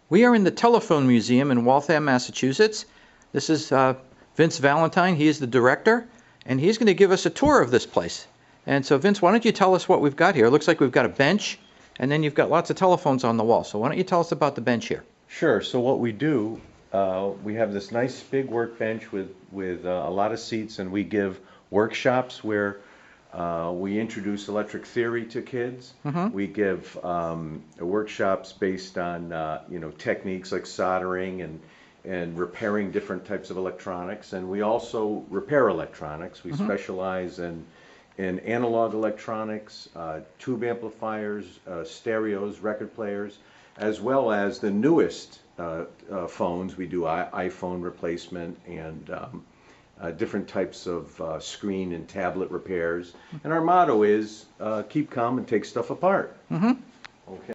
We are in the Telephone Museum in Waltham, Massachusetts. This is Vince Valentine. He is the director, and he's going to give us a tour of this place. And so, Vince, why don't you tell us what we've got here? It looks like we've got a bench, and then you've got lots of telephones on the wall. So why don't you tell us about the bench here? Sure. So what we do, we have this nice big workbench with a lot of seats, and we give workshops where we introduce electric theory to kids. We give workshops based on techniques like soldering and repairing different types of electronics, and we also repair electronics. We specialize in analog electronics, tube amplifiers, stereos, record players, as well as the newest phones. We do iPhone replacement and different types of screen and tablet repairs. And our motto is keep calm and take stuff apart.